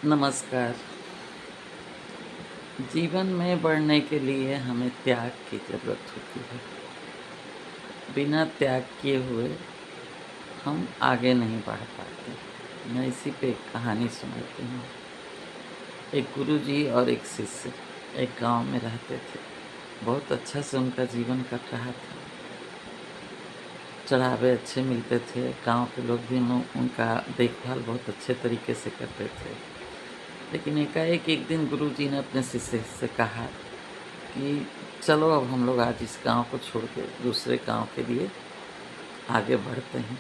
नमस्कार। जीवन में बढ़ने के लिए हमें त्याग की ज़रूरत होती है। बिना त्याग किए हुए हम आगे नहीं बढ़ पाते। मैं इसी पे एक कहानी सुनाती हूँ। एक गुरुजी और एक शिष्य एक गाँव में रहते थे। बहुत अच्छा से उनका जीवन कट रहा था। चढ़ावे अच्छे मिलते थे, गाँव के लोग भी उनका देखभाल बहुत अच्छे तरीके से करते थे। लेकिन एकाएक एक दिन गुरुजी ने अपने शिष्य से कहा कि चलो अब हम लोग आज इस गाँव को छोड़ के दूसरे गाँव के लिए आगे बढ़ते हैं।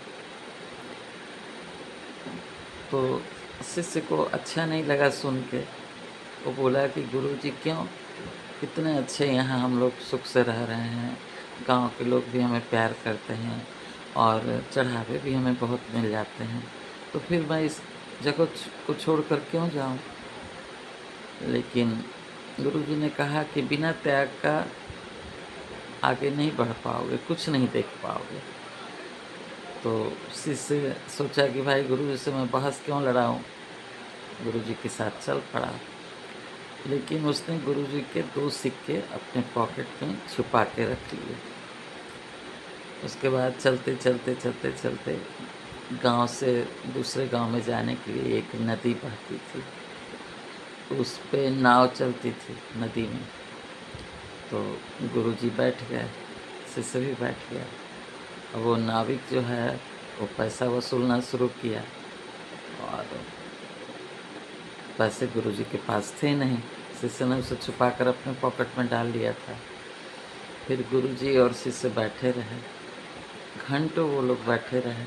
तो शिष्य को अच्छा नहीं लगा सुन के। वो बोला कि गुरुजी क्यों? कितने अच्छे यहाँ हम लोग सुख से रह रहे हैं, गाँव के लोग भी हमें प्यार करते हैं और चढ़ावे भी हमें बहुत मिल जाते हैं, तो फिर मैं इस जगह को छोड़कर क्यों जाऊँ? लेकिन गुरुजी ने कहा कि बिना त्याग का आगे नहीं बढ़ पाओगे, कुछ नहीं देख पाओगे। तो शिष्य सोचा कि भाई गुरुजी से मैं बहस क्यों लड़ाऊँ? गुरुजी के साथ चल पड़ा। लेकिन उसने गुरुजी के 2 सिक्के अपने पॉकेट में छुपा के रख लिए। उसके बाद चलते गाँव से दूसरे गाँव में जाने के लिए एक नदी बहती थी। उस पे नाव चलती थी नदी में। तो गुरुजी बैठ गए, शिष्य भी बैठ गया। अब वो नाविक जो है वो पैसा वसूलना शुरू किया और पैसे गुरुजी के पास थे नहीं। शिष्य ने उसे छुपाकर अपने पॉकेट में डाल लिया था। फिर गुरुजी और शिष्य बैठे रहे, घंटों वो लोग बैठे रहे,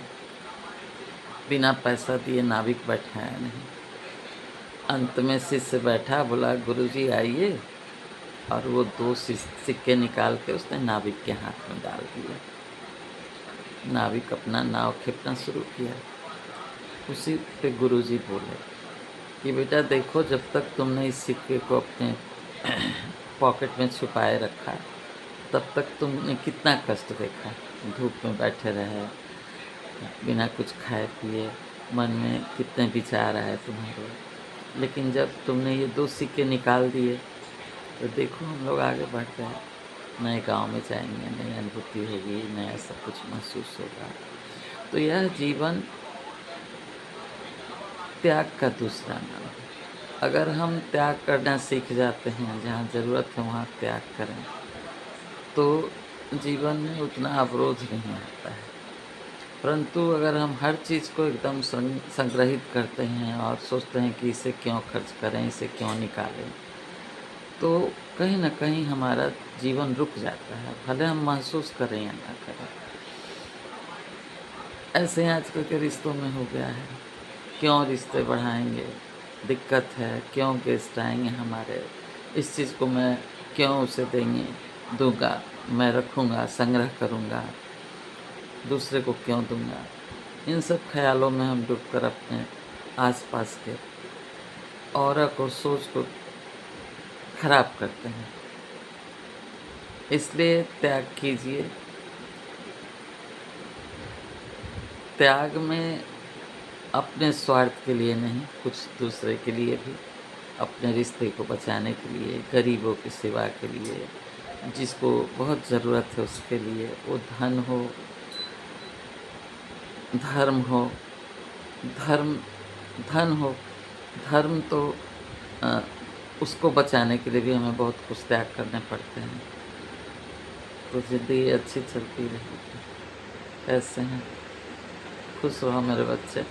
बिना पैसा दिए नाविक बैठाया नहीं। अंत में शिष्य बैठा, बोला गुरुजी आइए, और वो 2 सिक्के निकाल के उसने नाविक के हाथ में डाल दिए। नाविक अपना नाव खेपना शुरू किया। उसी पे गुरुजी बोले कि बेटा देखो, जब तक तुमने इस सिक्के को अपने पॉकेट में छुपाए रखा, तब तक तुमने कितना कष्ट देखा। धूप में बैठे रहे, बिना कुछ खाए पिए, मन में कितने विचार आए तुम्हारे। लेकिन जब तुमने ये 2 सिक्के निकाल दिए, तो देखो हम लोग आगे बढ़ गए, नए गाँव में जाएंगे, नई अनुभूति होगी, नया सब कुछ महसूस होगा। तो यह जीवन त्याग का दूसरा नाम है। अगर हम त्याग करना सीख जाते हैं, जहाँ ज़रूरत है वहाँ त्याग करें, तो जीवन में उतना अवरोध नहीं आता है। परंतु अगर हम हर चीज़ को एकदम संग्रहित करते हैं और सोचते हैं कि इसे क्यों खर्च करें, इसे क्यों निकालें, तो कहीं न कहीं हमारा जीवन रुक जाता है, भले हम महसूस करें या ना करें। ऐसे ही आजकल के रिश्तों में हो गया है। क्यों रिश्ते बढ़ाएँगे? दिक्कत है, क्यों गेस्ट आएँगे हमारे? इस चीज़ को मैं क्यों उसे दूँगा? मैं रखूँगा, संग्रह करूँगा, दूसरे को क्यों दूँगा? इन सब ख़्यालों में हम डूबकर अपने आस-पास के ऑरा को, सोच को खराब करते हैं। इसलिए त्याग कीजिए। त्याग में अपने स्वार्थ के लिए नहीं, कुछ दूसरे के लिए भी, अपने रिश्ते को बचाने के लिए, गरीबों की सेवा के लिए, जिसको बहुत ज़रूरत है उसके लिए, वो धन हो, धर्म हो, धर्म धन हो, धर्म तो अ, उसको बचाने के लिए भी हमें बहुत कुछ त्याग करने पड़ते हैं। तो ज़िंदगी अच्छी चलती रहेगी। कैसे हैं? खुश रहो मेरे बच्चे।